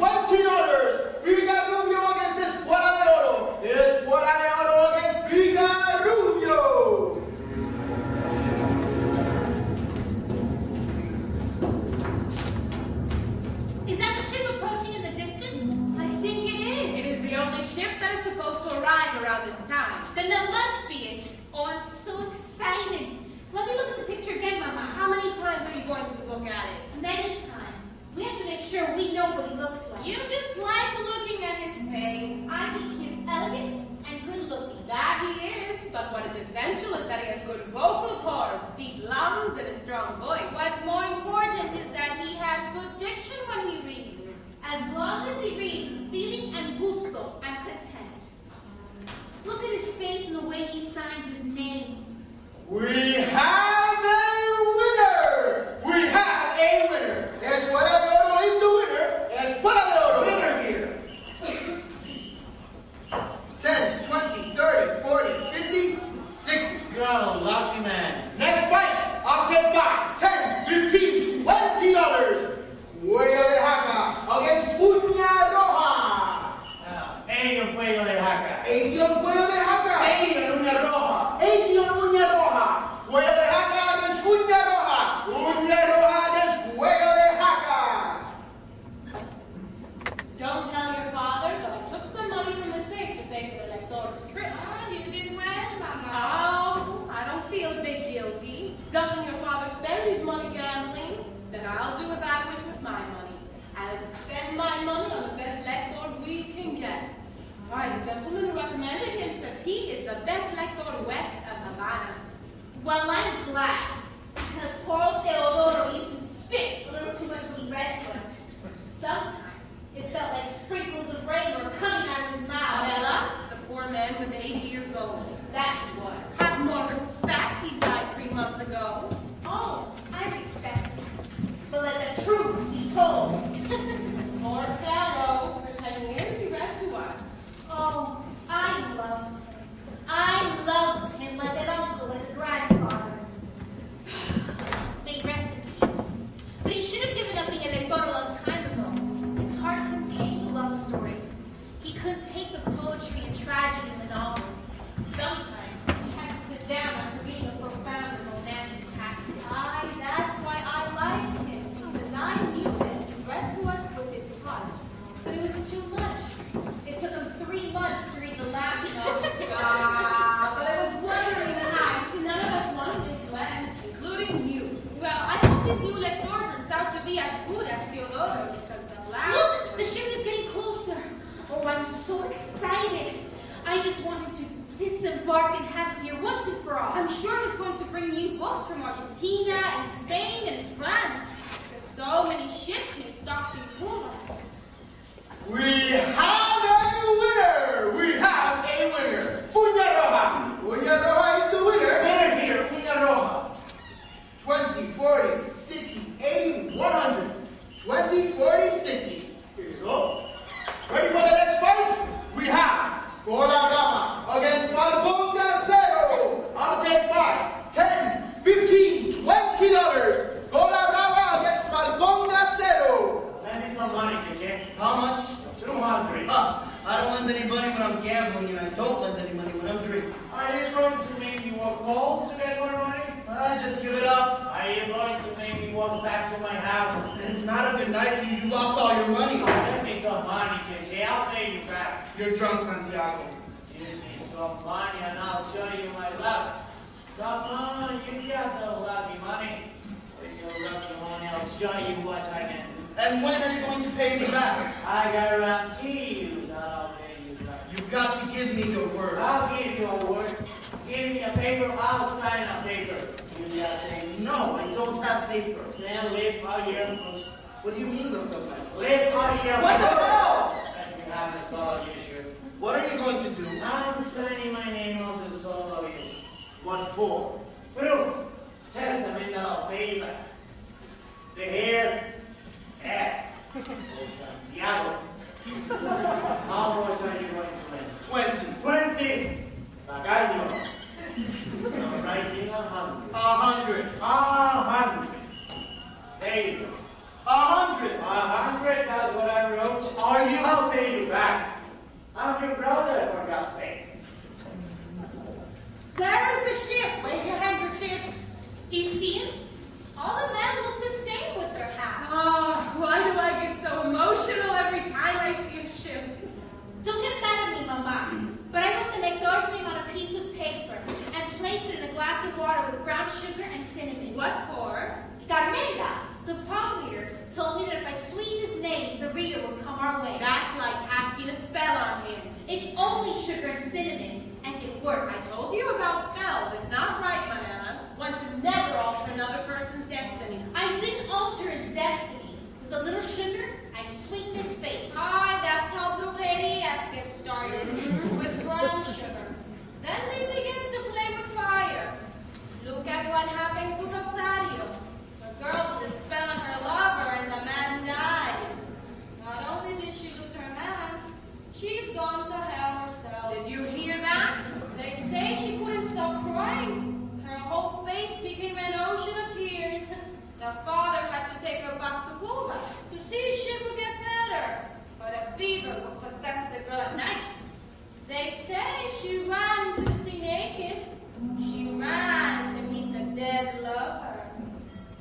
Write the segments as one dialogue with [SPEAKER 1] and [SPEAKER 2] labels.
[SPEAKER 1] $20. Pica Rubio against Escuela de Oro. Escuela de Oro against Pica Rubio.
[SPEAKER 2] Is that the ship approaching in the distance? I think it is.
[SPEAKER 3] It is the only ship that is supposed to arrive around this time.
[SPEAKER 2] Then that must be it. Oh, I'm so excited. Let me look at the picture again, Mama.
[SPEAKER 3] How many times are you going to look at it?
[SPEAKER 2] Many times. We have to make sure we know what he looks like.
[SPEAKER 3] You just like looking at his face.
[SPEAKER 2] I think he's elegant and good looking.
[SPEAKER 3] That he is, but what is essential is that he has good vocal cords, deep lungs, and a strong voice.
[SPEAKER 2] What's more important is that he has good diction when he reads. As long as he reads with feeling and gusto, I'm content. Look at his face and the way he signs his name.
[SPEAKER 1] We have a winner! We have a winner! Escuela de Oro is the winner! Escuela de Oro! Winner here! 10, 20, 30, 40, 50, 60.
[SPEAKER 4] You're a lucky man.
[SPEAKER 1] Next fight! I'll take 5, 10, 15, $20! Cuello de Jaca against Uña Roja!
[SPEAKER 4] 80 on Cuello de Jaca.
[SPEAKER 1] 80 on Cuello de Jaca! 80 on Uña Roja! 80 on Uña Roja! Cuello de Jaca against Uña Roja! Uña Roja against Cuello de Jaca!
[SPEAKER 3] Don't tell your father, but I took some money from the safe to pay for the lector's trip.
[SPEAKER 2] Ah, you did well, Mama.
[SPEAKER 3] Oh, I don't feel a bit guilty. Doesn't your father spend his money gambling? Then I'll do as I wish with my money. I'll spend my money on the best lector we can get. Why, the gentleman who recommended him says he is the best lector west of Havana.
[SPEAKER 2] Well, I'm glad, because poor old Teodoro used to spit a little too much when he read to us. Sometimes it felt like sprinkles of rain were coming out of his mouth.
[SPEAKER 3] Bella, the poor man was 80 years old.
[SPEAKER 2] That he was.
[SPEAKER 3] Have more respect, he died 3 months ago.
[SPEAKER 2] Oh, I respect it. But let the truth be told.
[SPEAKER 3] Poor fellow, for 10 years he read to us.
[SPEAKER 2] Oh, I loved him. I loved him like an uncle and a grandfather. May he rest in peace. But he should have given up being a lector a long time ago. His heart couldn't take the love stories. He couldn't take the poetry and tragedy in the novels. Sometimes he had to sit down after reading a profound and romantic passage.
[SPEAKER 5] That's why I liked him, because I knew that he read to us with his heart.
[SPEAKER 2] But it was too much. It took him 3 months to read the last novel to
[SPEAKER 3] But it was wuthering nice. None of us wanted it to end, including you.
[SPEAKER 2] Well, I hope this new lector turns out to be as good as Teodoro, because the last... Look! The ship is getting closer. Oh, I'm so excited. I just wanted to disembark and have him here once and for all.
[SPEAKER 5] I'm sure he's going to bring new books from Argentina and Spain and France. There's so many ships and stocks in Cuba.
[SPEAKER 1] We have a winner! We have a winner! Uña Roja! Uña Roja is the winner! Winner here, Uña Roja! 20, 40, 60, 80, 100. 20, 40, 60. Here you go. Ready for the next fight? We have Cola Brava against Falcón de Acero. I'll take 5, 10, 15, $20. Cola Brava against Falcón de Acero.
[SPEAKER 4] Lend me some money, KJ.
[SPEAKER 1] How much?
[SPEAKER 4] 200.
[SPEAKER 1] I don't lend any money when I'm gambling, and I don't lend any money when I'm drinking.
[SPEAKER 4] Are you going to make me walk home to get more money?
[SPEAKER 1] Just give it up.
[SPEAKER 4] Are you going to make me walk back to my house?
[SPEAKER 1] It's not a good night for you. You lost all your money.
[SPEAKER 4] Lend me some money, KJ. I'll pay you back.
[SPEAKER 1] You're drunk, Santiago.
[SPEAKER 4] Give me some money and I'll show you my luck. Come on, you got no lucky money. With your lucky money, I'll show you what I can do.
[SPEAKER 1] And when are you going to pay me back?
[SPEAKER 4] I guarantee you that I'll pay you back.
[SPEAKER 1] You've got to give me your word.
[SPEAKER 4] I'll give you a word. Give me a paper, I'll sign a paper. Give me a thing.
[SPEAKER 1] No, I don't have paper.
[SPEAKER 4] Then live out here.
[SPEAKER 1] What do you mean, look up my
[SPEAKER 4] Live out here.
[SPEAKER 1] What the hell?
[SPEAKER 4] Let me have the soul of your shirt.
[SPEAKER 1] What are you going to do?
[SPEAKER 4] I'm signing my name on the soul of you.
[SPEAKER 1] What for?
[SPEAKER 4] Proof. Testament that I'll pay you back. See here. S. Santiago. How much are you going to lend?
[SPEAKER 1] 20.
[SPEAKER 4] 20. Pagano. I'm writing 100.
[SPEAKER 1] 100.
[SPEAKER 4] 100. Days.
[SPEAKER 1] 100.
[SPEAKER 4] 100, that's what I wrote.
[SPEAKER 2] It's only sugar and cinnamon, and it works.
[SPEAKER 3] I told you about spells. It's not right, Mariana. One should never alter another person's destiny.
[SPEAKER 2] I didn't alter his destiny. With a little sugar, I sweeten his fate.
[SPEAKER 5] Ah, that's how brujerías get started, with brown sugar. Then they begin to play with fire. Look at what happened to Rosario. The girl put a spell on her lover and the man died. Not only did she lose her man, she's gone to hell herself.
[SPEAKER 3] Did you hear that?
[SPEAKER 5] They say she couldn't stop crying. Her whole face became an ocean of tears. The father had to take her back to Cuba to see if she would get better. But a fever would possess the girl at night. They say she ran to the sea naked. She ran to meet the dead lover.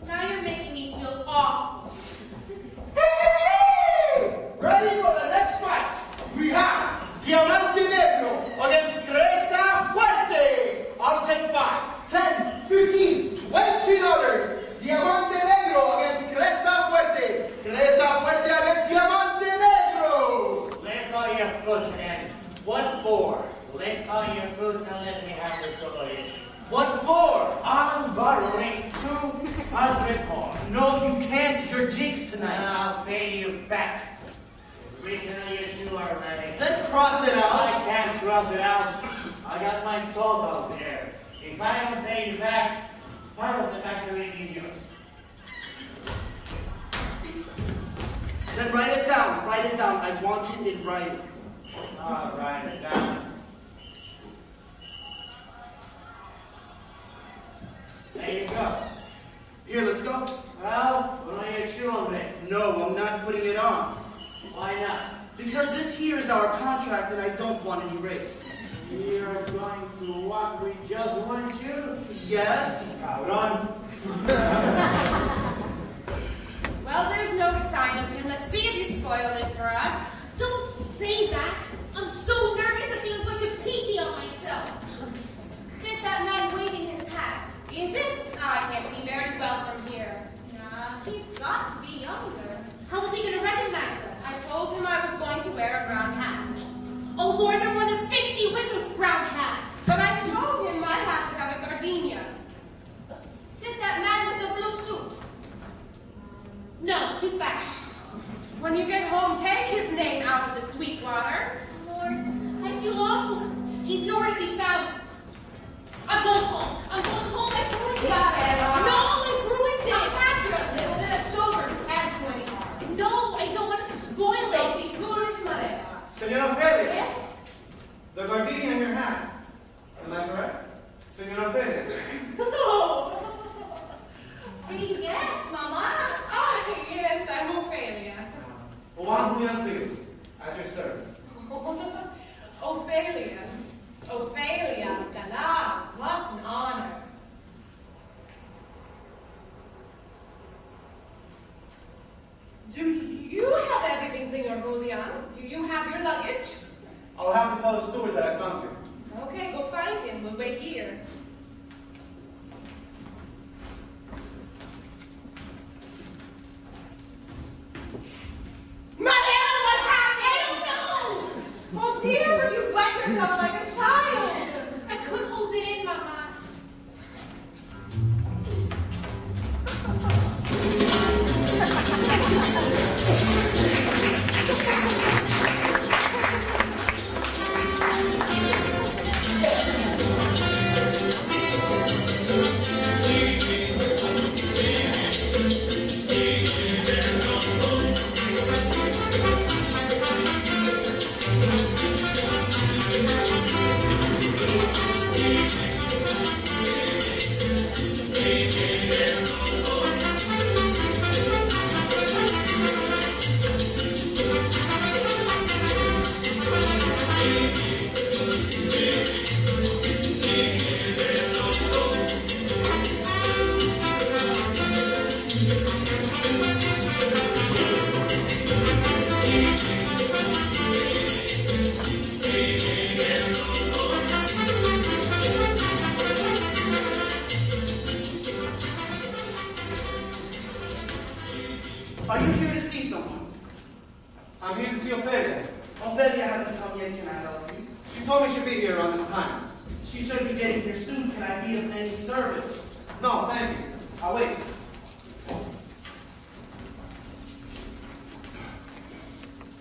[SPEAKER 5] Now you're making me feel awful.
[SPEAKER 1] Ready for the next fight? We have Diamante Negro against Cresta Fuerte. I'll take 5, 10, 15, 20 dollars. Diamante Negro against Cresta Fuerte. Cresta Fuerte against Diamante Negro.
[SPEAKER 4] Let all your fruit, man.
[SPEAKER 1] What for?
[SPEAKER 4] Let all your fruit and let me have the solution.
[SPEAKER 1] What for?
[SPEAKER 4] I'm borrowing 200 more.
[SPEAKER 1] No, you can't. You're jinxed tonight.
[SPEAKER 4] I'll pay you back. Originally, you are ready.
[SPEAKER 1] Then cross it
[SPEAKER 4] I
[SPEAKER 1] out.
[SPEAKER 4] can't cross it out. I got my total there. If I don't pay you back, part of the factory is yours.
[SPEAKER 1] Then write it down. Write it down. I want it in writing.
[SPEAKER 4] I'll write it down. There you go.
[SPEAKER 1] Here, let's go.
[SPEAKER 4] Well, put on your shoe on me.
[SPEAKER 1] No, I'm not putting it on.
[SPEAKER 4] Why not?
[SPEAKER 1] Because this here is our contract and I don't want it erased.
[SPEAKER 4] You're going to walk with just one shoe?
[SPEAKER 1] Yes?
[SPEAKER 4] Cabron.
[SPEAKER 3] Well, there's no sign of him. Let's see if you spoiled it for us.
[SPEAKER 2] Don't say that. I'm so nervous I think I'm going to pee-pee on myself. Sit that man waving his hat.
[SPEAKER 3] Is it? I can't see very well from here.
[SPEAKER 5] Nah, he's got to be younger.
[SPEAKER 2] How is he going to recognize us?
[SPEAKER 3] I told him I was going to wear a brown hat.
[SPEAKER 2] Oh Lord, there are more than 50 women with brown hats.
[SPEAKER 3] But I told him my hat would have a gardenia.
[SPEAKER 5] Sit that man with the blue suit.
[SPEAKER 2] No, too fast.
[SPEAKER 3] When you get home, take his name out of the sweet water.
[SPEAKER 2] Lord, I feel awful. He's nowhere to be found. I'm going home. I'm going home. I ruined it. No, I ruined it.
[SPEAKER 3] Pack your little bit of shoulder to add to any harm.
[SPEAKER 2] No, I don't want to spoil
[SPEAKER 3] Don't be
[SPEAKER 2] it.
[SPEAKER 3] foolish, Maria.
[SPEAKER 1] Senora Fede,
[SPEAKER 3] Yes?
[SPEAKER 1] the gardenia in your hat. Am I correct? Senora Fede.
[SPEAKER 3] No.
[SPEAKER 5] Say yes, Mama.
[SPEAKER 3] Ah, yes, I'm Ophelia.
[SPEAKER 1] Juan Julian, please. At your service.
[SPEAKER 3] Ophelia. Ophelia, Galah, what an honor. Do you have everything, Senor Julian? Do you have your luggage?
[SPEAKER 1] I'll have to tell the steward that I found you.
[SPEAKER 3] Okay, go find him. We'll wait here. Mariana, what happened?
[SPEAKER 2] I don't know.
[SPEAKER 3] Oh dear, but you wet yourself like a child.
[SPEAKER 2] I couldn't hold it in, Mama.
[SPEAKER 1] Are you here to see someone? I'm here to see Ophelia. Ophelia hasn't come yet. Can I help you?
[SPEAKER 6] She told me she'd be here around this time.
[SPEAKER 1] She should be getting here soon. Can I be of any service?
[SPEAKER 6] No, thank you. I'll wait.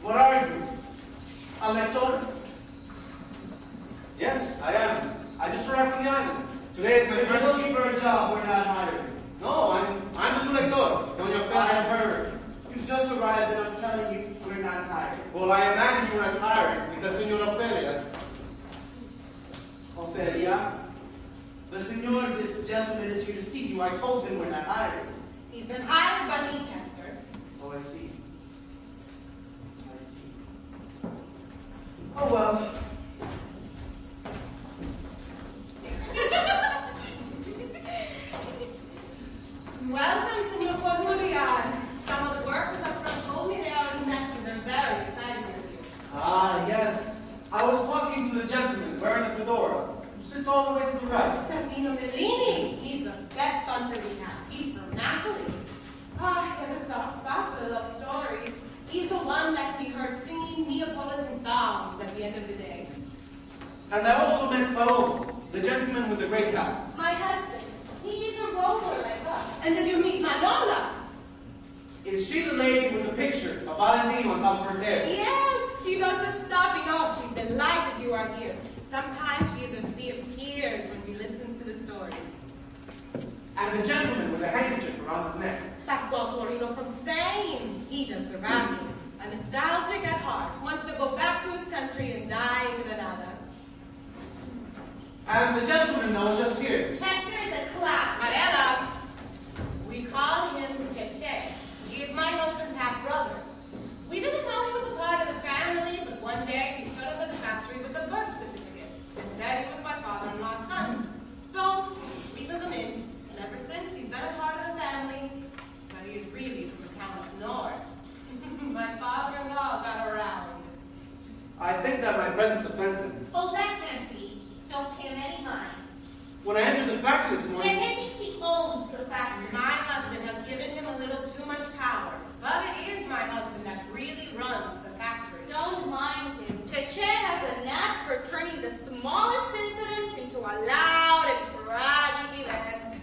[SPEAKER 1] What are you? A lector?
[SPEAKER 6] Yes, I am. I just arrived from the island. Today is my
[SPEAKER 1] If you're
[SPEAKER 6] first...
[SPEAKER 1] looking for a job, we're not hiring.
[SPEAKER 6] No, I'm the lector. Doña
[SPEAKER 1] I have
[SPEAKER 6] Ophelia.
[SPEAKER 1] heard. You've just arrived and I'm telling you, we're not hiring.
[SPEAKER 6] Well, I imagine you were not hiring because Senor Ophelia...
[SPEAKER 1] Ophelia, the senor, this gentleman is here to see you. I told him we're not hiring.
[SPEAKER 3] He's been hired by me, Chester.
[SPEAKER 1] Oh, I see. I see. Oh, well.
[SPEAKER 3] Welcome, Senor Julian. Some of the workers up front told me they already met you. They're very excited with you.
[SPEAKER 6] Ah, yes. I was talking to the gentleman wearing the fedora, who sits all the way to the right.
[SPEAKER 3] Tino Bellini. He's the best hunter we have. He's from Napoli. Ah, he has a soft spot for the love stories. He's the one that can be heard singing Neapolitan songs at the end of the day.
[SPEAKER 6] And I also met Paloma, the gentleman with the gray cap.
[SPEAKER 5] My husband. He is a roller like us.
[SPEAKER 3] And then you meet Manola.
[SPEAKER 6] Is she the lady with the picture of Valentino on top of her hair?
[SPEAKER 3] Yes, she does the stopping off. She's delighted you are here. Sometimes she is a sea of tears when she listens to the story.
[SPEAKER 6] And the gentleman with the handkerchief around his neck.
[SPEAKER 3] That's Torino from Spain. He does the rapping. A nostalgic at heart, wants to go back to his country and die in Granada.
[SPEAKER 6] And the gentleman that was just here.
[SPEAKER 2] Chester is a clown.
[SPEAKER 3] Mariela, we call him Cheche. He is my husband's half-brother. We didn't know he was a part of the family, but one day he showed up at the factory with a birth certificate and said he was my father-in-law's son. So we took him in, and ever since he's been a part of the family, but he is really from the town up north. My father-in-law got around.
[SPEAKER 6] I think that my presence offends him.
[SPEAKER 2] Oh, that can't be. Don't pay him any mind.
[SPEAKER 6] When I entered the factory this morning...
[SPEAKER 2] Cheche thinks he owns the factory.
[SPEAKER 3] My husband has given him a little too much power, but it is my husband that really runs the factory.
[SPEAKER 5] Don't mind him. Cheche has a knack for turning the smallest incident into a loud and tragic event.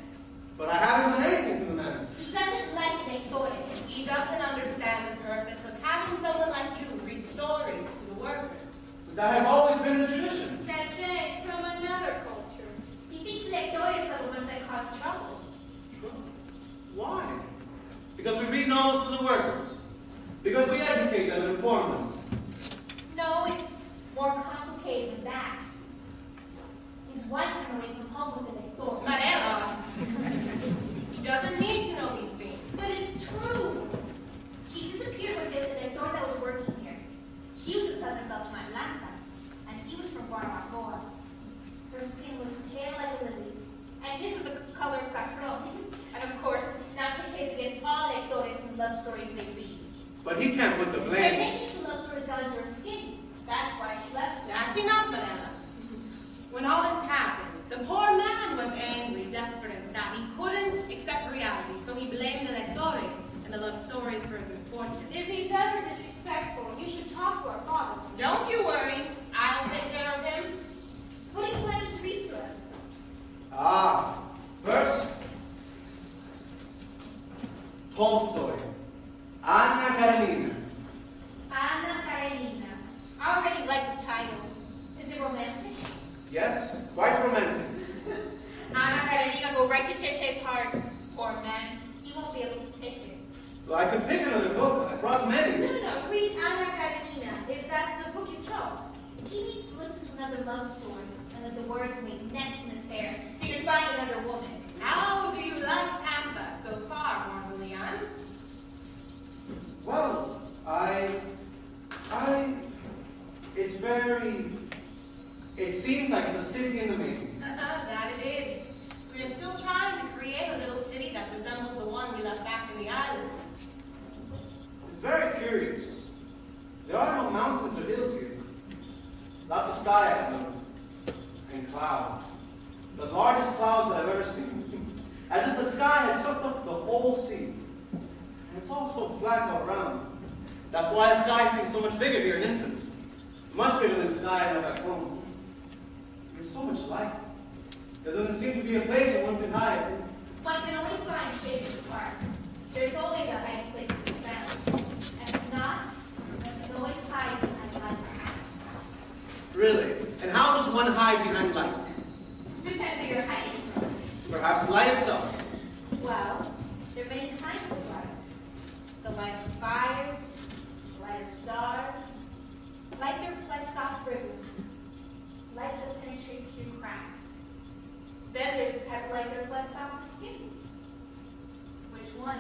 [SPEAKER 6] But I haven't done anything to the man.
[SPEAKER 2] He doesn't like lectores.
[SPEAKER 3] He doesn't understand the purpose of having someone like you read stories to the workers.
[SPEAKER 6] But that has always been the tradition.
[SPEAKER 5] Cheche is from another culture.
[SPEAKER 2] He thinks lectores are the ones that cause trouble.
[SPEAKER 6] Trouble? Why? Because we read novels to the workers. Because we educate them and inform them.
[SPEAKER 2] No, it's more complicated than that. His wife ran away from home with a lector.
[SPEAKER 3] Marella, he doesn't need to know these things.
[SPEAKER 2] But it's true. She disappeared with the lector that was working here. She was a southern Belgian Atlanta, and he was from Guanajuato. Her skin was pale like a lily, and his is the color of saffron. And of course, now Cheche is against all lectores and love stories they read.
[SPEAKER 6] But he can't put the blame.
[SPEAKER 2] Cheche thinks the love stories got under her skin. That's why she left.
[SPEAKER 3] That's enough, Marella. When all this happened, the poor man was angry, desperate, and sad. He couldn't accept reality, so he blamed the lectores and the love stories for his misfortune.
[SPEAKER 5] If he's ever disrespectful, you should talk to our father.
[SPEAKER 3] Don't you worry. I'll take care of him.
[SPEAKER 2] What are you planning to read to us?
[SPEAKER 6] Ah, first, Tolstoy, Anna Karenina.
[SPEAKER 2] Anna Karenina.
[SPEAKER 5] I already like the title.
[SPEAKER 2] Is it romantic?
[SPEAKER 6] Yes, quite romantic.
[SPEAKER 5] Anna Karenina go right to Cheche's heart.
[SPEAKER 2] Poor man. He won't be able to take it.
[SPEAKER 6] Well, I could pick another book. I brought many.
[SPEAKER 2] No. Read Anna Karenina, if that's the book you chose. He needs to listen to another love story, and that the words may nest in his hair, so you can find another woman.
[SPEAKER 3] How do you like Tampa so far, Julian?
[SPEAKER 6] Well, it's very, it seems like it's a city in the making.
[SPEAKER 3] That it is. We are still trying to create a little city that resembles the one we left back in the island.
[SPEAKER 6] It's very curious. There are no mountains or hills here. Lots of sky, I've noticed. And clouds. The largest clouds that I've ever seen. As if the sky had sucked up the whole sea. And it's all so flat all around. That's why the sky seems so much bigger here in Infant. Much bigger than the sky I have back home. There's so much light. There doesn't seem to be a place where one can hide.
[SPEAKER 2] One can always find shade in the park. There's always a hiding place to be found. And if not, one can always hide behind lights.
[SPEAKER 6] Really? And how does one hide behind light?
[SPEAKER 2] Depends where you're hiding from.
[SPEAKER 6] Perhaps light itself.
[SPEAKER 2] Well, there are many kinds of light. The light of fires, the light of stars, light that reflects off rivers, light that penetrates through cracks. Then there's the type of light that reflects off the skin. Which one?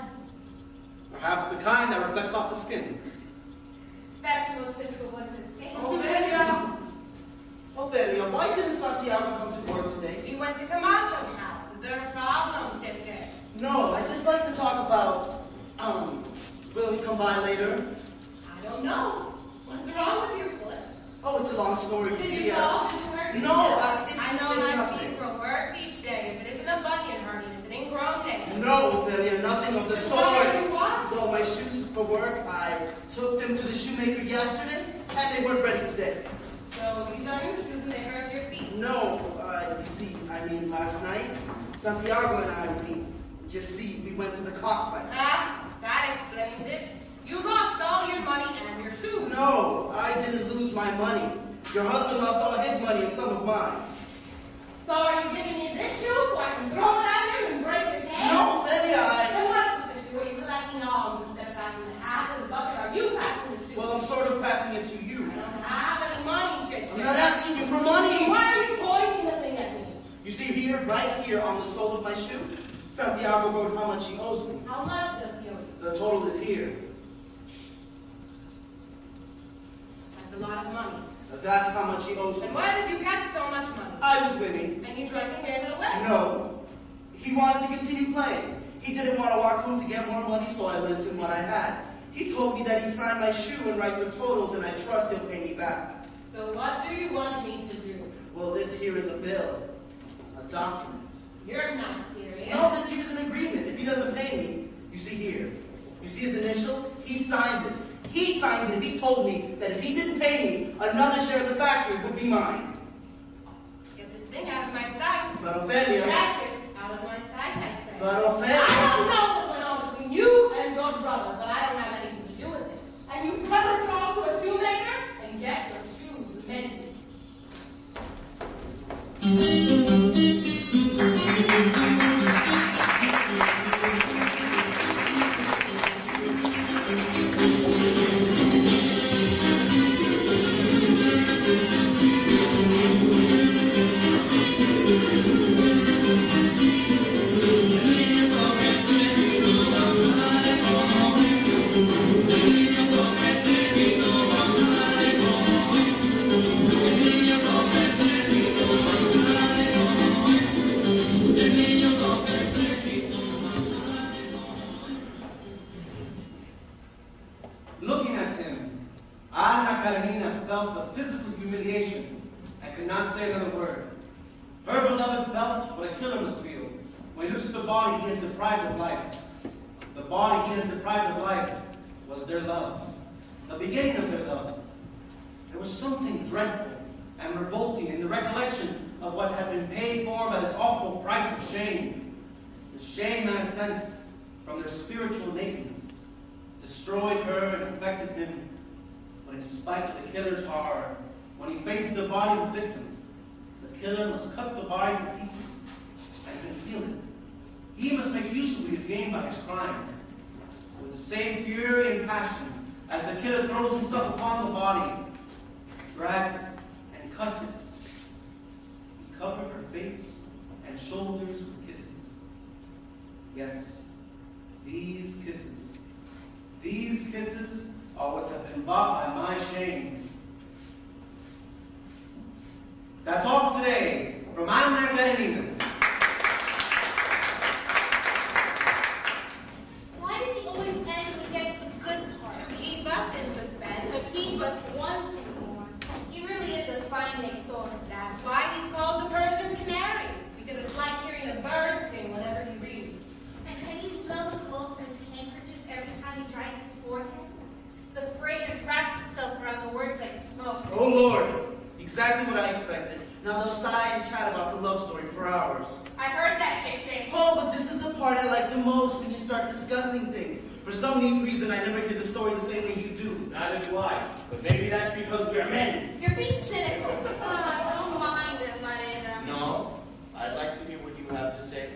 [SPEAKER 6] Perhaps the kind that reflects off the skin.
[SPEAKER 2] That's the most difficult one to escape.
[SPEAKER 1] Ofelia! Ofelia, why didn't Santiago come to work today?
[SPEAKER 3] He went to Camacho's house. Is there a problem, Chiche?
[SPEAKER 1] No, I'd just like to talk about, will he come by later?
[SPEAKER 3] I don't know. What's wrong with your foot?
[SPEAKER 1] Oh, it's a long story.
[SPEAKER 3] Did
[SPEAKER 1] see,
[SPEAKER 3] you fall? Did you hurt
[SPEAKER 1] No,
[SPEAKER 3] yourself?
[SPEAKER 1] it's
[SPEAKER 3] I know
[SPEAKER 1] it's
[SPEAKER 3] my
[SPEAKER 1] nothing.
[SPEAKER 3] feet grow worse each day. If it isn't a bunion hernia, it's an ingrown nail.
[SPEAKER 1] No, Ophelia, nothing of the sort.
[SPEAKER 3] Why did you walk?
[SPEAKER 1] Well, my shoes for work, I took them to the shoemaker yesterday, and they weren't ready today.
[SPEAKER 3] So you got your shoes and they hurt your feet?
[SPEAKER 1] No, you see, last night, Santiago and I, we went to the cockfight.
[SPEAKER 3] Ah, that explains it. You lost all your money and your shoes.
[SPEAKER 1] No, I didn't lose my money. Your husband lost all his money and some of mine.
[SPEAKER 3] So are you giving me this shoe so I can throw it at him and break his head?
[SPEAKER 1] No, Ophelia,
[SPEAKER 3] Then what's with this shoe? Are you collecting alms instead of passing the half of the bucket? Are you passing the shoe?
[SPEAKER 1] Well, I'm sort of passing it to you.
[SPEAKER 3] I don't have any money, Chiche.
[SPEAKER 1] I'm not asking you for money.
[SPEAKER 3] Why are you pointing the thing at me?
[SPEAKER 1] You see here, right here on the sole of my shoe, Santiago wrote how much he owes me.
[SPEAKER 3] How much does he owe you?
[SPEAKER 1] The total is here.
[SPEAKER 3] That's a lot of money.
[SPEAKER 1] That's how much he owes me.
[SPEAKER 3] And where did you get so much money?
[SPEAKER 1] I was winning.
[SPEAKER 3] And you drank and gave it away?
[SPEAKER 1] No. He wanted to continue playing. He didn't want to walk home to get more money, so I lent him what I had. He told me that he'd sign my shoe and write the totals, and I trust he'll pay me back.
[SPEAKER 3] So what do you want me to do?
[SPEAKER 1] Well, this here is a bill. A document.
[SPEAKER 3] You're not serious.
[SPEAKER 1] No, this here is an agreement. If he doesn't pay me, you see here. You see his initial? He signed this. He signed it, and he told me that if he didn't pay me, another share of the factory would be mine.
[SPEAKER 3] Get this thing out of my sight.
[SPEAKER 1] But Ophelia...
[SPEAKER 3] Scratch it out of my sight, I say.
[SPEAKER 1] But Ophelia...
[SPEAKER 3] I don't know what went on between you and your brother, but I don't have anything to do with it. And you better talk to a shoemaker and get your shoes mended.
[SPEAKER 6] Looking at him, Ana Karenina felt a physical humiliation and could not say another word. Her beloved felt what a killer must feel when he looks at the body he has deprived of life. The body he has deprived of life was their love, the beginning of their love. There was something dreadful and revolting in the recollection of what had been paid for by this awful price of shame. The shame, in a sense, from their spiritual nakedness, destroyed her and affected him. But in spite of the killer's horror, when he faces the body of his victim, the killer must cut the body to pieces and conceal it. He must make use of his gain by his crime. With the same fury and passion as the killer throws himself upon the body, drags it, and cuts it, he covered her face and shoulders with kisses. Yes, these kisses are what have been bought by my shame. That's all for today. From Ana Karenina.
[SPEAKER 2] Why does he always end when he gets the good part?
[SPEAKER 3] To keep us in suspense.
[SPEAKER 2] To keep us wanting more. He really is a fine lector.
[SPEAKER 3] That's why he's called the Persian Canary, because it's like hearing a bird sing whenever he reads.
[SPEAKER 2] And can you smell the cold from his handkerchief every time he dries his forehead? The fragrance wraps itself around the words like smoke.
[SPEAKER 1] Oh, Lord, Exactly what I expected. Now they'll sigh and chat about the love story for hours.
[SPEAKER 3] I heard that, Shay.
[SPEAKER 1] Oh, but this is the part I like the most when you start discussing things. For some neat reason, I never hear the story the same way you do.
[SPEAKER 4] Neither do I. But maybe that's because we're men.
[SPEAKER 2] You're being cynical.
[SPEAKER 5] Don't mind him, Marina.
[SPEAKER 7] No, I'd like to hear what you have to say.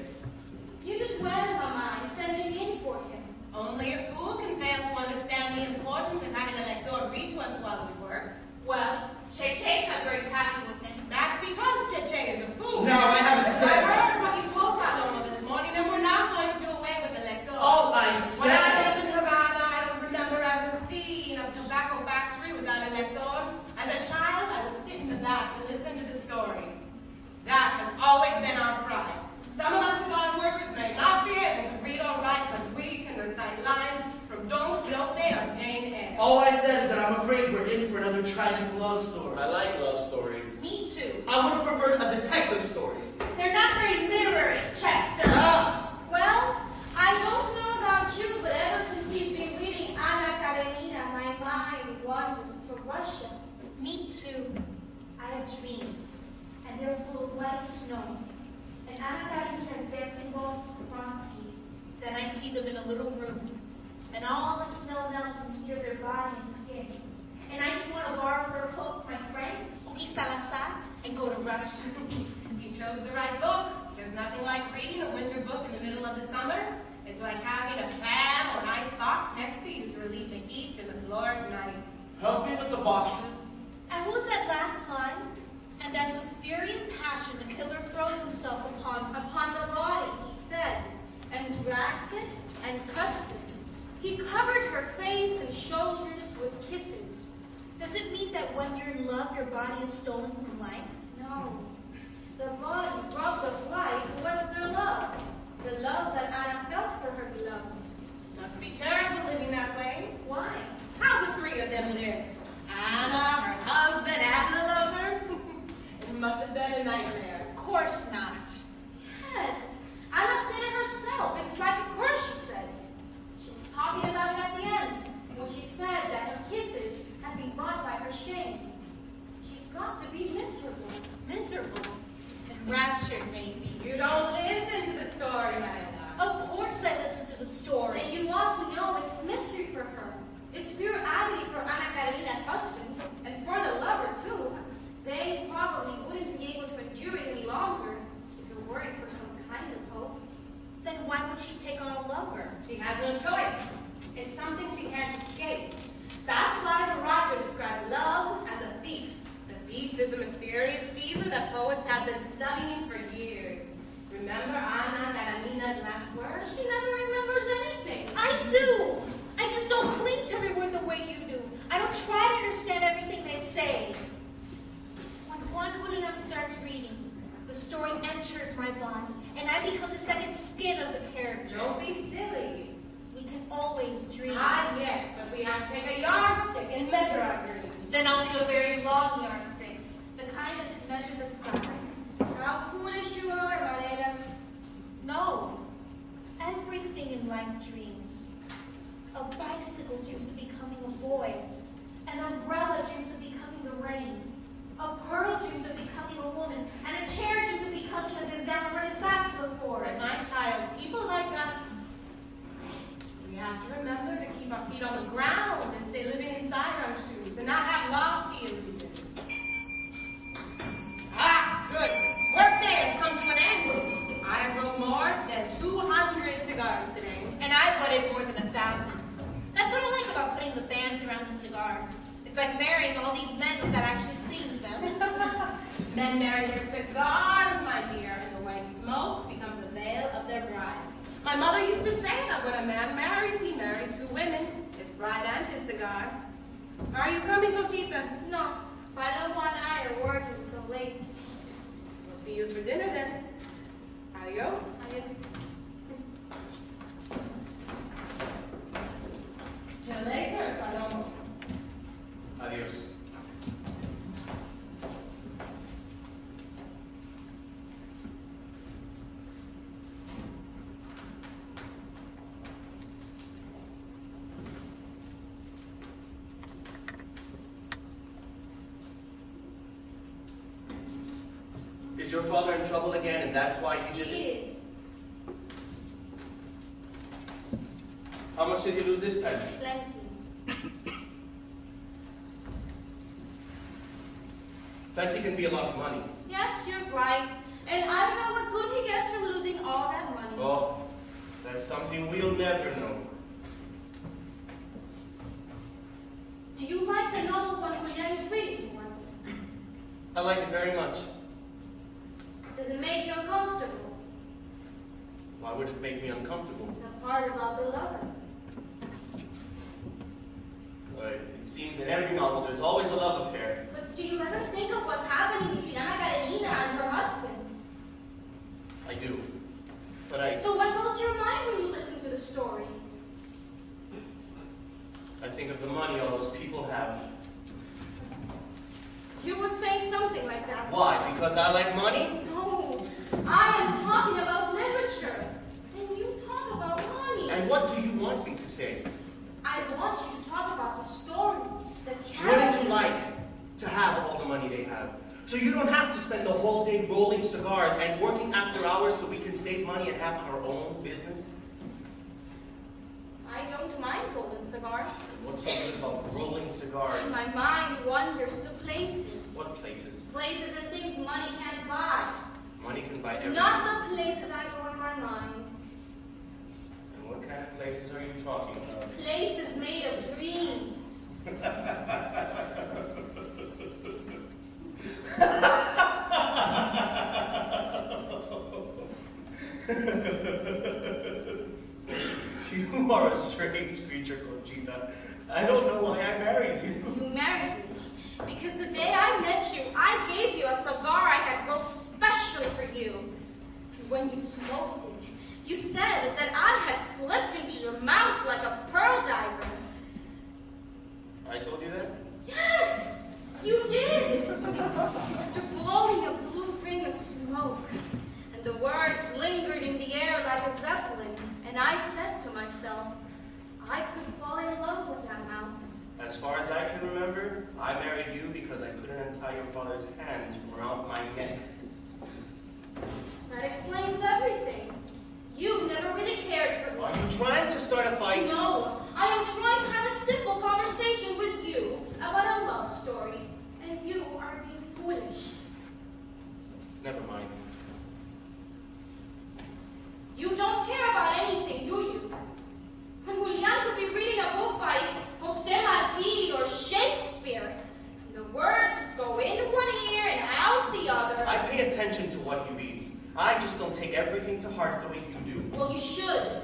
[SPEAKER 5] You did well, Mama, in sending in for him.
[SPEAKER 3] Only a fool can fail to understand the importance of having an elector read to us while we work.
[SPEAKER 2] Well, Shay not very happy with him.
[SPEAKER 3] That's because Che is a fool.
[SPEAKER 1] No, I haven't
[SPEAKER 3] I
[SPEAKER 1] said that.
[SPEAKER 3] heard what you told Paloma this morning, and we're not going to do away with elector.
[SPEAKER 1] All I
[SPEAKER 3] When I
[SPEAKER 1] said.
[SPEAKER 3] lived in Havana, I don't remember ever seeing a tobacco factory without an elector. As a child, I would sit in the back and listen to the stories. That has always been our pride. Some of us cigar workers may not be able to read or write, but we can recite lines from Don Quixote or Jane Eyre.
[SPEAKER 1] All I said is that I'm afraid we're in for another tragic love story.
[SPEAKER 7] I like love stories.
[SPEAKER 2] Me too.
[SPEAKER 1] I would have preferred a detective story.
[SPEAKER 2] They're not very literary, Chester.
[SPEAKER 5] Well, I don't know about you, but ever since he's been reading Anna Karenina, my mind wanders to Russia.
[SPEAKER 2] Me too. I have dreams, and they're full of white snow. And Anna Karenina's dancing balls Vronsky. Then I see them in a little room, and all the snow melts and heat of their body and skin. And I just want to borrow her cloak from my friend, Ugi Salazar, and go to Russia.
[SPEAKER 3] You chose the right book. There's nothing like reading a winter book in the middle of the summer. It's like having a fan or an ice box next to you to relieve the heat in the glorious nights.
[SPEAKER 1] Help me with the boxes.
[SPEAKER 2] And what was that last line? And as with fury and passion, the killer throws himself upon
[SPEAKER 5] Upon the body, he said, and drags it and cuts it. He covered her face and shoulders with kisses.
[SPEAKER 2] Does it mean that when you're in love, your body is stolen from life?
[SPEAKER 5] No, the body robbed of life was their love, the love that Anna felt for her beloved.
[SPEAKER 3] Must be terrible living that way.
[SPEAKER 2] Why?
[SPEAKER 3] How the three of them lived. Anna, her husband, and the lover. It must have been a nightmare.
[SPEAKER 2] Of course not.
[SPEAKER 5] Yes, Anna said it herself. It's like a curse, she said. She was talking about it at the end, when she said that her kisses had been bought by her shame. She's got to be miserable.
[SPEAKER 2] Miserable. Enraptured, maybe.
[SPEAKER 3] You don't listen to the story, Marina.
[SPEAKER 2] Of course I listen to the story.
[SPEAKER 5] And you ought to know it's mystery for her. It's pure agony for Anna Karenina's husband, and for the lover, too. They probably wouldn't be able to endure it any longer if it weren't for some kind of hope.
[SPEAKER 2] Then why would she take on a lover?
[SPEAKER 3] She has no choice. It's something she can't escape. That's why the writer describes love as a thief. The thief is the mysterious fever that poets have been studying for years. Remember Anna Karenina's last words?
[SPEAKER 5] She never remembers anything.
[SPEAKER 2] I do. I just don't cling to every word the way you do. I don't try to understand everything they say. When Juan Julian starts reading, the story enters my body, and I become the second skin of the characters.
[SPEAKER 3] Don't be silly.
[SPEAKER 2] We can always dream.
[SPEAKER 3] Ah, yes, but we have to take a yardstick and measure our dreams.
[SPEAKER 2] Then I'll do a very long yardstick, the kind that can measure the sky.
[SPEAKER 5] How foolish you are, Marina.
[SPEAKER 2] No, everything in life dreams. A bicycle dreams of becoming a boy. An umbrella dreams of becoming the rain. A pearl dreams of becoming a woman. And a chair dreams of becoming a gazelle and running back to the
[SPEAKER 3] But
[SPEAKER 2] forest.
[SPEAKER 3] my child, people like us, we have to remember to keep our feet on the ground and stay living inside our shoes and not have lofty illusions. Ah, good. Workday has come to an end. I have broke more than 200 cigars today.
[SPEAKER 2] And I butted more than 1,000. That's what I like about putting the bands around the cigars. It's like marrying all these men without actually seeing them.
[SPEAKER 3] Men marry their cigars, my dear, and the white smoke becomes the veil of their bride. My mother used to say that when a man marries, he marries two women, his bride and his cigar. Are you coming, Coquita?
[SPEAKER 5] No, Paloma and I are working till late.
[SPEAKER 3] We'll see you for dinner then. Adios.
[SPEAKER 5] Adios.
[SPEAKER 3] Till later, Paloma.
[SPEAKER 7] Adios. your father in trouble again, and that's why you did it?
[SPEAKER 5] He is.
[SPEAKER 7] How much did you lose this time?
[SPEAKER 5] Plenty.
[SPEAKER 7] Plenty can be a lot of money.
[SPEAKER 5] Yes, you're right. And I don't know what good he gets from losing all that money.
[SPEAKER 7] Oh, that's something we'll never know.
[SPEAKER 5] Do you like the novel Juan Julián is reading to us?
[SPEAKER 7] I like it very much.
[SPEAKER 5] Does it make you uncomfortable?
[SPEAKER 7] Why would it make me uncomfortable?
[SPEAKER 5] The part about the lover.
[SPEAKER 7] It seems in every novel there's always a love affair.
[SPEAKER 5] But do you ever think of what's happening between Ana Karenina and her husband?
[SPEAKER 7] I do. But I
[SPEAKER 5] So what goes through your mind when you listen to the story?
[SPEAKER 7] think of the money all those people have.
[SPEAKER 5] You would say something like that.
[SPEAKER 7] Why? Because I like money?
[SPEAKER 5] No, I am talking about literature. And you talk about money.
[SPEAKER 7] And what do you want me to say?
[SPEAKER 5] I want you to talk about the story, the characters.
[SPEAKER 7] Wouldn't you like to have all the money they have? So you don't have to spend the whole day rolling cigars and working after hours so we can save money and have our own business?
[SPEAKER 5] I don't mind rolling cigars.
[SPEAKER 7] What's so good about rolling cigars?
[SPEAKER 5] My mind wanders to places.
[SPEAKER 7] What places?
[SPEAKER 5] Places and things money can't buy.
[SPEAKER 7] Money can buy everything.
[SPEAKER 5] Not the places I go in my mind.
[SPEAKER 7] And what kind of places are you talking about?
[SPEAKER 5] Places made of dreams.
[SPEAKER 7] You are a strange creature, Conchita. I don't know why I married you.
[SPEAKER 5] You married me because the day I met you, I gave you a cigar I had rolled specially for you. And when you smoked it, you said that I had slipped into your mouth like a pearl diver.
[SPEAKER 7] I told you that?
[SPEAKER 5] Yes, you did. After blowing a blue ring of smoke, and the words lingered in the air like a zeppelin, and I said to myself, I could fall in love with that mouth.
[SPEAKER 7] As far as I can remember, I married you because I couldn't untie your father's hands from around my neck.
[SPEAKER 5] That explains everything. You never really cared for me.
[SPEAKER 7] Are you trying to start a fight?
[SPEAKER 5] No, I am trying to have a simple conversation with you about a love story, and you are being foolish.
[SPEAKER 7] Never mind.
[SPEAKER 5] You don't care about anything, do you? When Julián could be reading a book by José Martí or Shakespeare, and the words just go in one ear and out the other.
[SPEAKER 7] I pay attention to what he reads. I just don't take everything to heart the way you do.
[SPEAKER 5] Well, you should.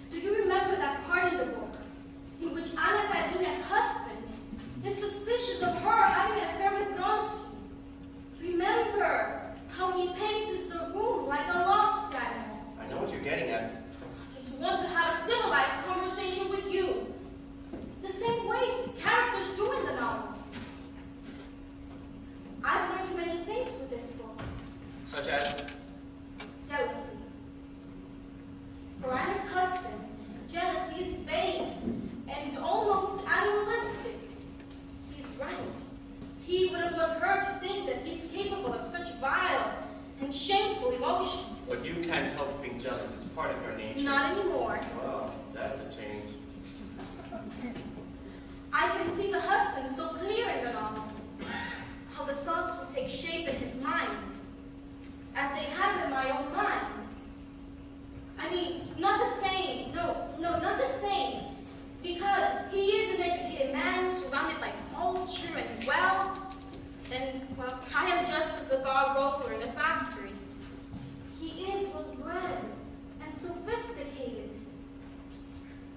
[SPEAKER 5] Do you remember that part in the book in which Ana Karenina's husband is suspicious of her having an affair with Vronsky? Remember how he paces the room like a lost animal?
[SPEAKER 7] I know what you're getting at.
[SPEAKER 5] I just want to have a civilized conversation with you. The same way characters do in the novel. I've learned many things with this book.
[SPEAKER 7] Such as?
[SPEAKER 5] Jealousy. For Anna's husband, jealousy is base and almost animalistic. He's right. He would have loved her to think that he's capable of such vile and shameful emotions.
[SPEAKER 7] But you can't help being jealous. It's part of your nature.
[SPEAKER 5] Not anymore.
[SPEAKER 7] Well, that's a change.
[SPEAKER 5] I can see the husband so clear in the novel. How the thoughts would take shape in his mind, as they have in my own mind. I mean, not the same. No, not the same. Because he is an educated man surrounded by culture and wealth. And, well, I am just a cigar roller in a factory. He is well-bred and sophisticated.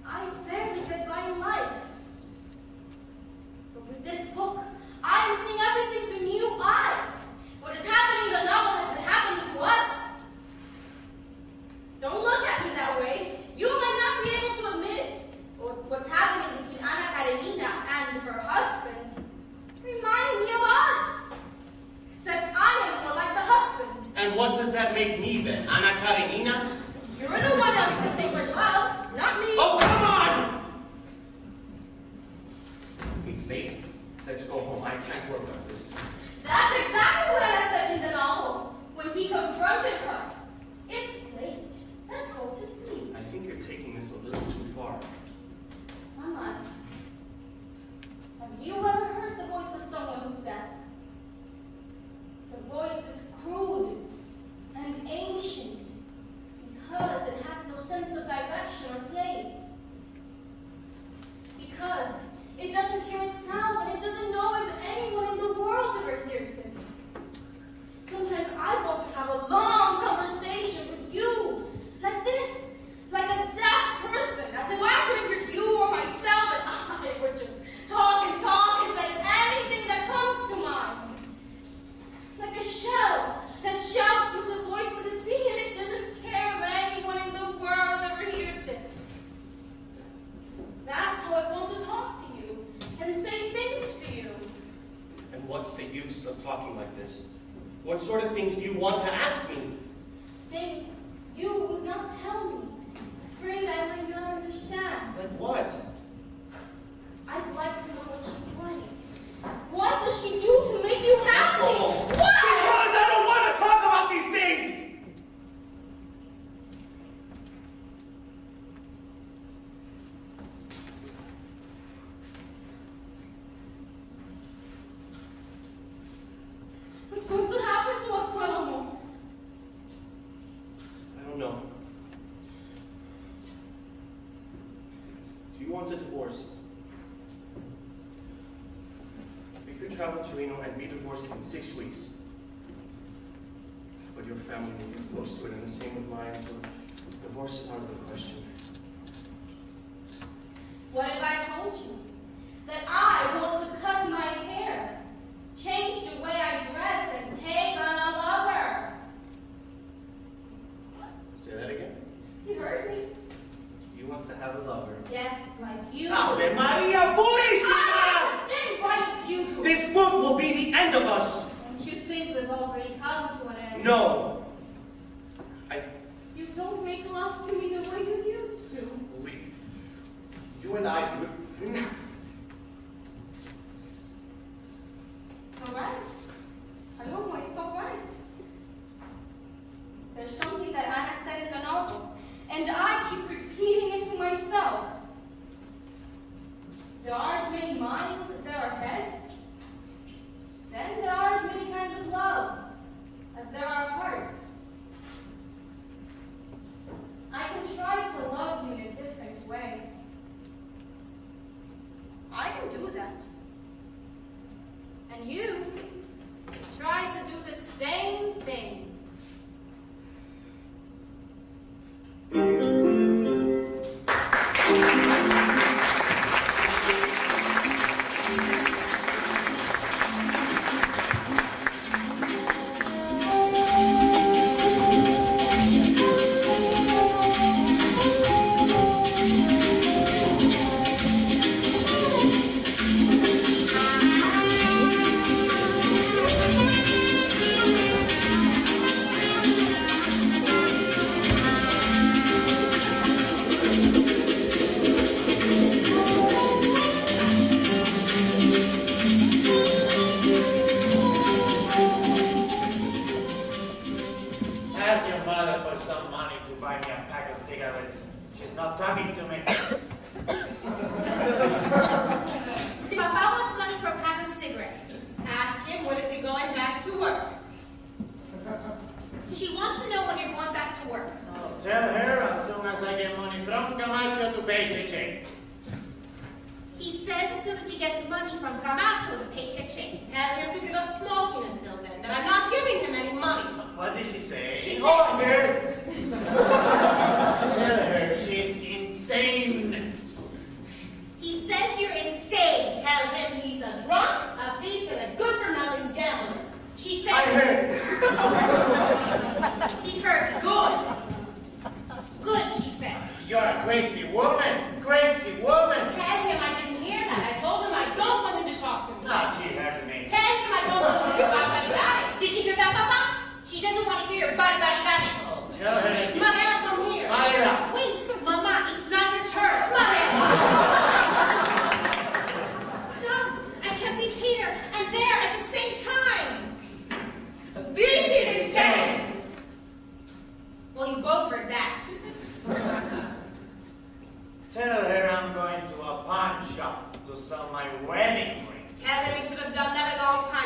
[SPEAKER 5] I barely get by in life. But with this book, I am seeing everything through new eyes. What is happening in the novel has been happening to us. Don't look at me that way. You might not be able to admit it. But what's happening between Ana Karenina and her husband reminds me of us. Except I am more like the husband.
[SPEAKER 7] And what does that make me then? Ana Karenina?
[SPEAKER 5] You're the one having the sacred love, not me.
[SPEAKER 7] Oh, come on! It's late. Let's go home. I can't work like this.
[SPEAKER 5] That's exactly what Anna said in the novel, when he confronted her. It's late. Let's go to sleep.
[SPEAKER 7] I think you're taking this a little too far.
[SPEAKER 5] Mama, have you ever heard the voice of someone who's deaf? The voice is crude and ancient because it has no sense of direction or place. Because it doesn't hear its sound and it doesn't know if anyone in the world ever hears it. Sometimes I want to have a long conversation with you, like this, like a deaf person, as if I could interview or myself and I would just talk and say anything that comes to mind. Like a shell that shouts with the voice of the sea and it doesn't care if anyone in the world ever hears it. That's how I want to talk to you and say things to you.
[SPEAKER 7] And what's the use of talking like this? What sort of things do you want to ask me?
[SPEAKER 5] Things you would not tell me. Afraid I might not understand.
[SPEAKER 7] Like what?
[SPEAKER 5] I'd like to know what she's like. What does she do to make you happy?
[SPEAKER 7] Oh.
[SPEAKER 5] What?
[SPEAKER 7] Because I don't want to talk about these things!
[SPEAKER 5] What's going to happen to us, Palomo?
[SPEAKER 7] I don't know. Do you want a divorce? We could travel to Reno and be divorced in 6 weeks. But your family will be close to it, and the same with mine, so divorce is out of the question.
[SPEAKER 5] What if I told you that I want to cut my hair, change the way I dress, and take on a lover?
[SPEAKER 7] Say that again.
[SPEAKER 5] You heard me.
[SPEAKER 7] You want to have a lover?
[SPEAKER 5] Yes, like you.
[SPEAKER 7] Ave Maria Purísima!
[SPEAKER 5] I have the same rights you do.
[SPEAKER 7] This book will be the end of us!
[SPEAKER 5] Don't you think we've already come to an end?
[SPEAKER 7] No!
[SPEAKER 5] You don't make love to me the way you used to.
[SPEAKER 7] You and I...
[SPEAKER 5] It's all right. I know it's all right. There's something that Anna said in the novel, and I keep repeating it to myself. There are as many minds as there are heads. Then there are as many kinds of love as there are hearts. I can try to love you in a different way. I can do that. And you try to do the same thing.
[SPEAKER 2] Did you hear that, Papa? She doesn't want to hear body ganes.
[SPEAKER 4] Tell her.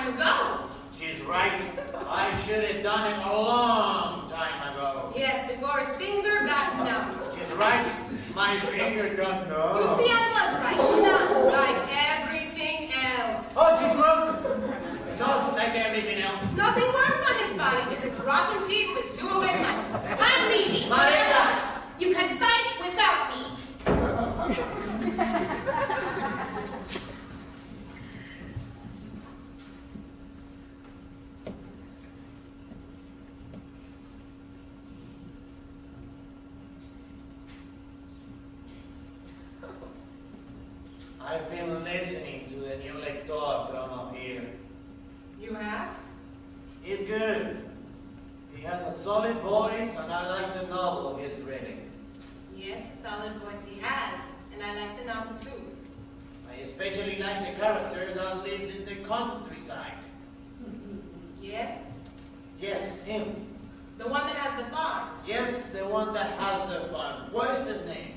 [SPEAKER 3] time ago.
[SPEAKER 4] She's right. I should have done it a long time ago.
[SPEAKER 3] Yes, before his finger got numb.
[SPEAKER 4] She's right. My finger got numb.
[SPEAKER 3] You see, I was right. Numb, like everything else.
[SPEAKER 4] Oh, she's wrong. Not like everything else.
[SPEAKER 3] Nothing works on his body. Just his rotten teeth which do away money.
[SPEAKER 2] I'm leaving.
[SPEAKER 4] Marita!
[SPEAKER 2] You can fight without me.
[SPEAKER 4] I've been listening to the new lector from up here.
[SPEAKER 3] You have?
[SPEAKER 4] He's good. He has a solid voice, and I like the novel he's reading.
[SPEAKER 3] Yes, a solid voice he has. And I like the novel too.
[SPEAKER 4] I especially like the character that lives in the countryside.
[SPEAKER 3] Yes?
[SPEAKER 4] Yes, him.
[SPEAKER 3] The one that has the farm.
[SPEAKER 4] Yes, the one that has the farm. What is his name?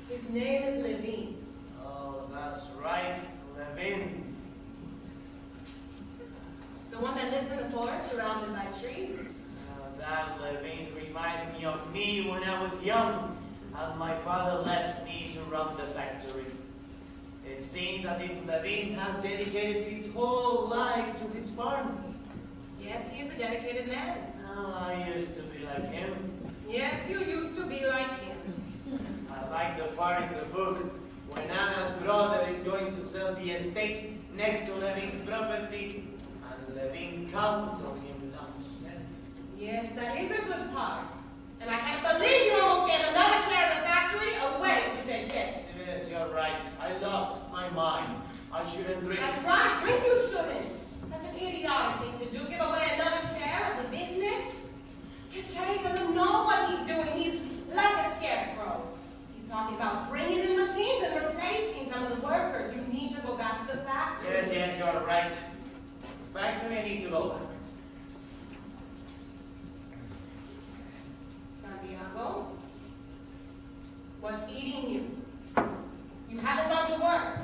[SPEAKER 3] His name is Levine.
[SPEAKER 4] Oh, that's right, Levin.
[SPEAKER 3] The one that lives in the forest surrounded by trees.
[SPEAKER 4] That Levin reminds me of me when I was young, and my father left me to run the factory. It seems as if Levin has dedicated his whole life to his farm.
[SPEAKER 3] Yes, he is a dedicated man.
[SPEAKER 4] Oh, I used to be like him.
[SPEAKER 3] Yes, you used to be like him.
[SPEAKER 4] I like the part in the book when Anna's brother is going to sell the estate next to Levin's property, and Levin counsels him not to sell it.
[SPEAKER 3] Yes, that is a good part. And I can't believe you almost gave another share of the factory away to J.J.
[SPEAKER 4] Yes, you're right. I lost my mind. I shouldn't drink.
[SPEAKER 3] That's right, drink you shouldn't. That's an idiotic thing to do, give away another share of the business. J.J. doesn't know what he's doing. He's like a scarecrow. He's talking about bringing in machines and replacing some of the workers. You need to go back to the factory.
[SPEAKER 4] Yes, you're right. Factory, I need to go back.
[SPEAKER 3] Santiago, what's eating you? You haven't gone to work.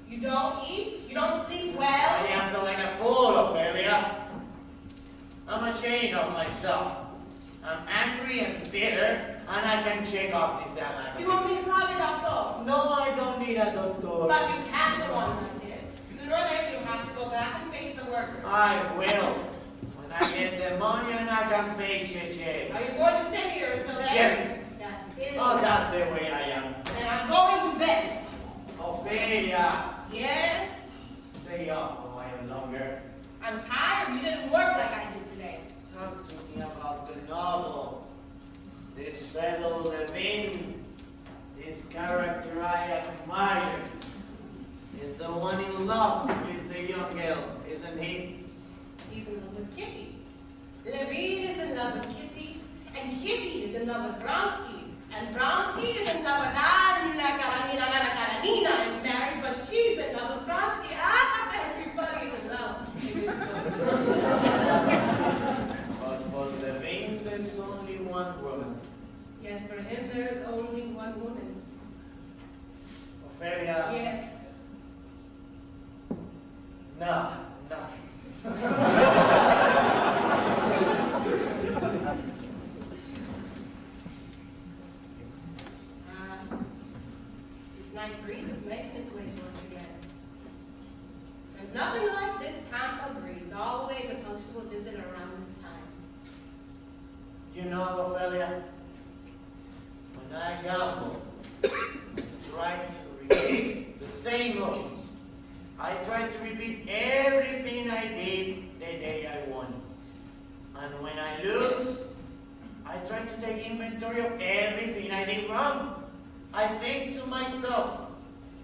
[SPEAKER 3] You don't eat. You don't sleep well.
[SPEAKER 4] I am like a fool, Ophelia. I'm ashamed of myself. I'm angry and bitter, and I can shake off this damn anger.
[SPEAKER 3] Do you want me to call it doctor?
[SPEAKER 4] No, I don't need a doctor.
[SPEAKER 3] But you can't go on like this. Sooner or later, you have to go back and face the workers.
[SPEAKER 4] I will. When I get the money and I can face J.J.
[SPEAKER 3] Are you going to sit here until then?
[SPEAKER 4] Yes.
[SPEAKER 3] That's silly.
[SPEAKER 4] Oh, that's the way I am.
[SPEAKER 3] And I'm going to bed.
[SPEAKER 4] Ophelia,
[SPEAKER 3] Yes?
[SPEAKER 4] stay up a while longer.
[SPEAKER 3] I'm tired. You didn't work like I did today.
[SPEAKER 4] Talk to me about the novel. This fellow Levin, this character I admire, is the one in love with the young girl, isn't he?
[SPEAKER 3] He's in love with Kitty. Levine is in love with Kitty. And Kitty is in love with Vronsky. And Vronsky is in love with Anna Karanina. Anna Karanina is married, but she's in love with Vronsky. Everybody's in love.
[SPEAKER 4] But for Levin, there's only one woman.
[SPEAKER 3] Yes, for him there is only one woman.
[SPEAKER 4] Ophelia?
[SPEAKER 3] Yes.
[SPEAKER 4] No, nothing.
[SPEAKER 3] This night breeze is making its way to us again. There's nothing like this Tampa breeze. Always a punctual visit around this time.
[SPEAKER 4] You know, Ophelia, when I gamble, I try to repeat the same motions. I try to repeat everything I did the day I won. And when I lose, I try to take inventory of everything I did wrong. I think to myself,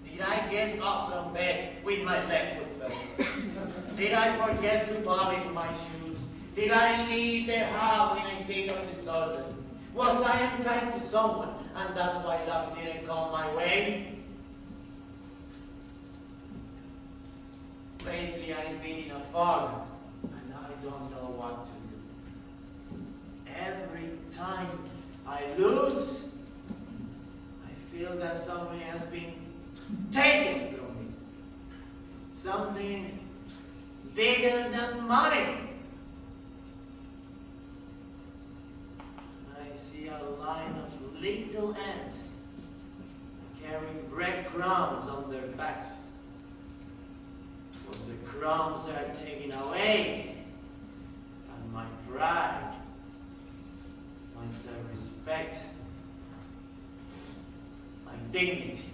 [SPEAKER 4] did I get up from bed with my leg foot first? Did I forget to polish my shoes? Did I leave the house in a state of disorder? Was I unkind to someone, and that's why luck didn't come my way? Lately, I've been in a fog, and I don't know what to do. Every time I lose, I feel that something has been taken from me. Something bigger than money. I see a line of little ants carrying breadcrumbs on their backs. But the crumbs are taken away, and my pride, my self-respect, my dignity.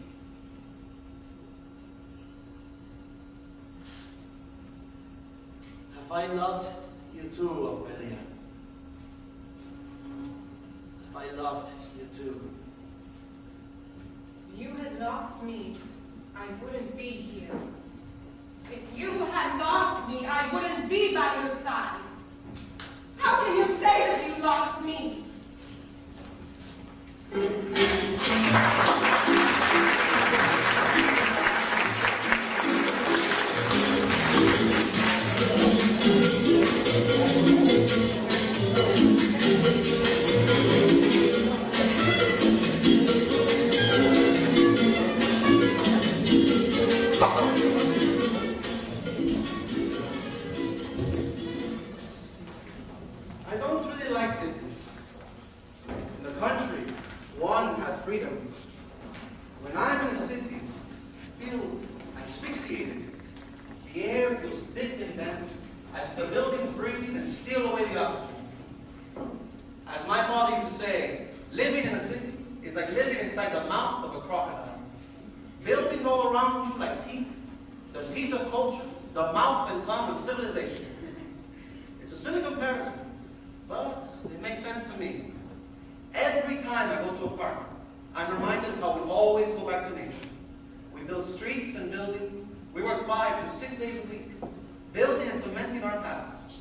[SPEAKER 4] Have I lost you too, Ophelia? Have I lost you too?
[SPEAKER 3] If you had lost me, I wouldn't be here. If you had lost me, I wouldn't be by your side. How can you say that you lost me?
[SPEAKER 6] I don't really like cities. In the country, one has freedom. When I'm in a city, I feel asphyxiated. The air feels thick and dense, as the buildings breathe and steal away the oxygen. As my father used to say, living in a city is like living inside the mouth of a crocodile. Buildings all around you like teeth, the teeth of culture, the mouth and tongue of civilization. It's a silly comparison, but it makes sense to me. Every time I go to a park, I'm reminded of how we always go back to nature. We build streets and buildings. We work 5 to 6 days a week, building and cementing our paths.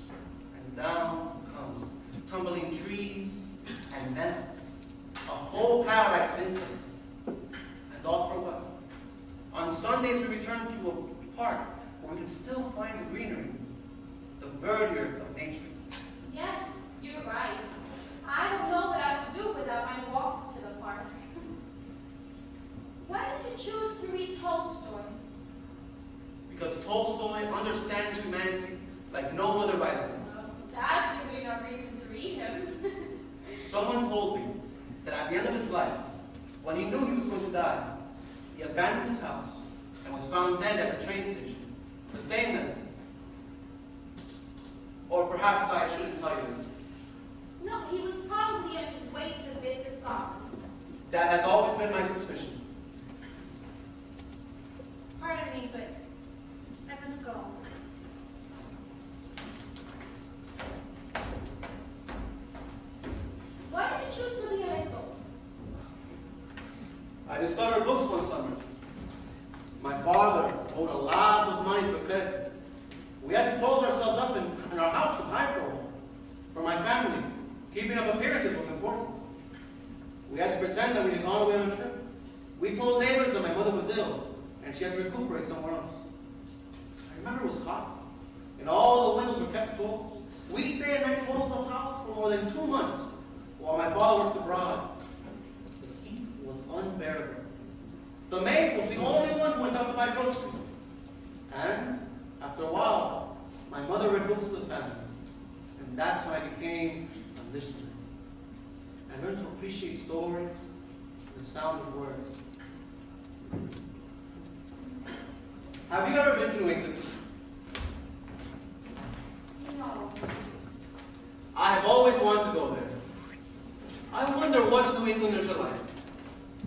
[SPEAKER 6] And down come tumbling trees and nests, a whole paradise of insects. And all for what? On Sundays, we return to a park where we can still find the greenery, the verdure of nature.
[SPEAKER 5] Yes, you're right. I don't know what I would do without my walks to the park. Why did you choose to read Tolstoy?
[SPEAKER 6] Because Tolstoy understands humanity like no other writer does.
[SPEAKER 5] Well, that's a good enough reason to read him.
[SPEAKER 6] Someone told me that at the end of his life, when he knew he was going to die, he abandoned his house and was found dead at the train station. The same as, or perhaps I shouldn't tell you this.
[SPEAKER 5] No, he was probably on his way to visit God.
[SPEAKER 6] That has always been my suspicion.
[SPEAKER 2] Pardon me, but I must go.
[SPEAKER 5] Why did you choose to be a rector?
[SPEAKER 6] I discovered books one summer. My father owed a lot of money to a creditor. We had to close ourselves up in our house and hide for a while. For my family, keeping up appearances was important. We had to pretend that we had gone away on a trip. We told neighbors that my mother was ill, and she had to recuperate somewhere else. I remember it was hot, and all the windows were kept closed. We stayed in that closed-up house for more than 2 months, while my father worked abroad. The heat was unbearable. The maid was the only one who went out to buy groceries. And, after a while, my mother read books to the family. And that's when I became a listener. I learned to appreciate stories and the sound of words. Have you ever been to New England?
[SPEAKER 5] No.
[SPEAKER 6] I have always wanted to go there. I wonder what New Englanders are like.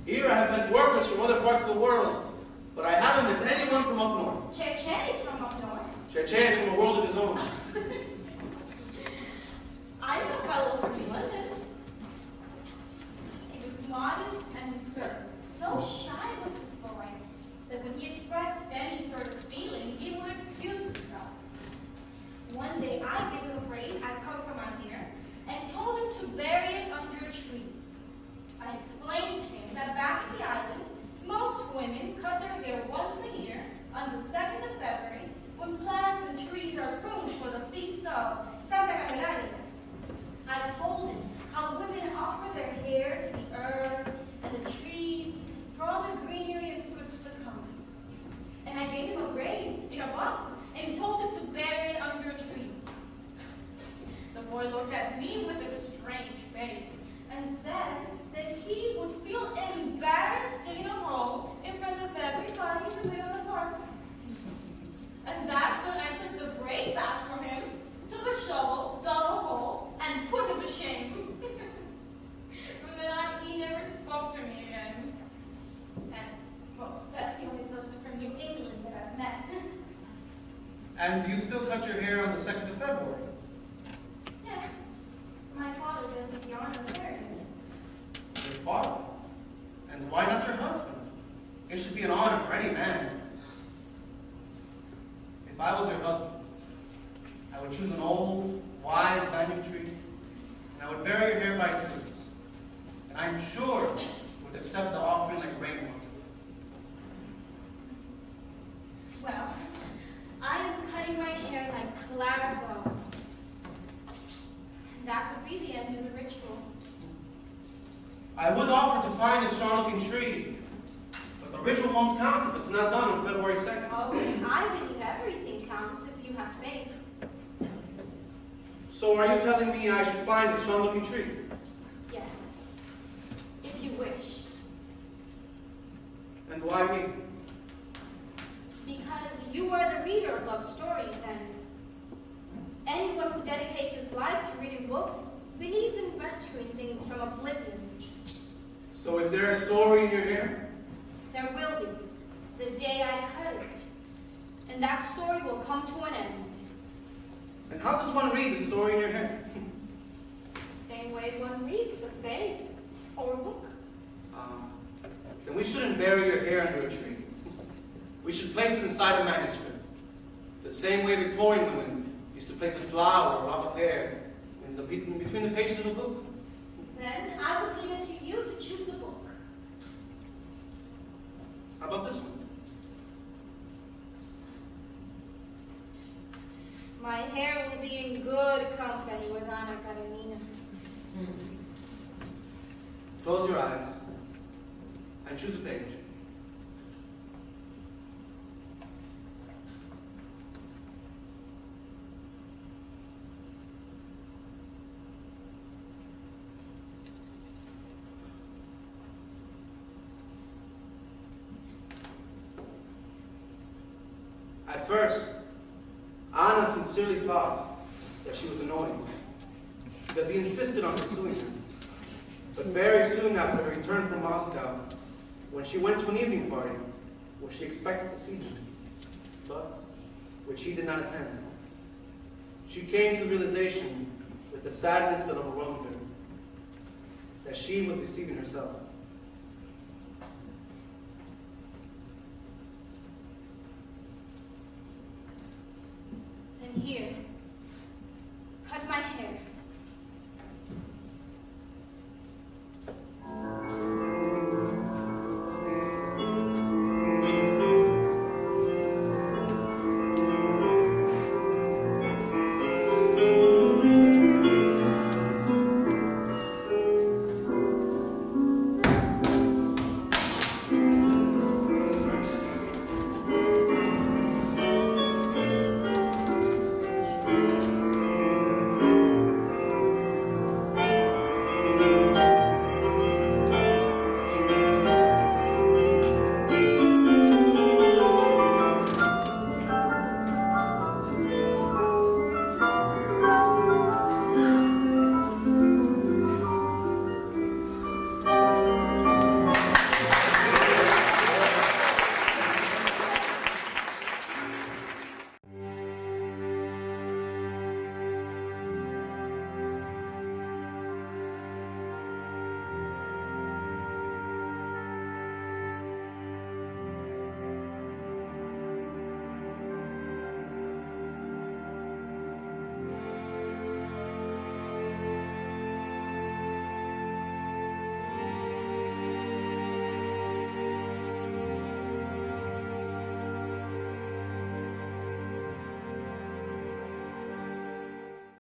[SPEAKER 6] Here I have met workers from other parts of the world, but I haven't met anyone from up north.
[SPEAKER 5] Cheche is from up north.
[SPEAKER 6] Cheche is from a world of his own.
[SPEAKER 5] I know a fellow from New London. He was modest and reserved. So shy was this boy that when he expressed any sort of feeling, he would excuse himself. One day I gave him a braid I'd come from out here and told him to bury it under a tree. I explained to him that back at the island, most women cut their hair once a year on the 2nd of February when plants and trees are pruned for the feast of Santa Candelaria. I told him how women offer their hair to the earth and the trees for all the greenery and fruits to come. And I gave him a braid in a box and told him to bury
[SPEAKER 6] And do you still cut your hair on the 2nd of February?
[SPEAKER 5] Yes. My father does me the honor of wearing it.
[SPEAKER 6] Your father? And why not your husband? It should be an honor for any man. If I was your husband, I would choose an old, wise banyan tree, and I would bury your hair by its roots. And I'm sure you would accept the offering like rainwater.
[SPEAKER 5] Well, I am cutting my hair like Clara Bow. And that would be the end of the ritual.
[SPEAKER 6] I would offer to find a strong-looking tree, but the ritual won't count if it's not done on February 2nd.
[SPEAKER 5] Oh, I believe everything counts if you have faith.
[SPEAKER 6] So are you telling me I should find a strong-looking tree?
[SPEAKER 5] Yes, if you wish.
[SPEAKER 6] And why me?
[SPEAKER 5] Because you are the reader of love stories, and anyone who dedicates his life to reading books believes in rescuing things from oblivion.
[SPEAKER 6] So is there a story in your hair?
[SPEAKER 5] There will be, the day I cut it. And that story will come to an end.
[SPEAKER 6] And how does one read the story in your hair?
[SPEAKER 5] Same way one reads a face or a book.
[SPEAKER 6] Then we shouldn't bury your hair under a tree. We should place it inside a manuscript. The same way Victorian women used to place a flower or a lock of hair in between the pages of a book.
[SPEAKER 5] Then I would leave it to you to choose a book.
[SPEAKER 6] How about this one?
[SPEAKER 5] My hair will be in good company with Anna Karenina.
[SPEAKER 6] Close your eyes and choose a page. At first, Anna sincerely thought that she was annoying because he insisted on pursuing her. But very soon after her return from Moscow, when she went to an evening party where she expected to see him, but which he did not attend, she came to the realization with the sadness that overwhelmed her that she was deceiving herself.
[SPEAKER 5] And here,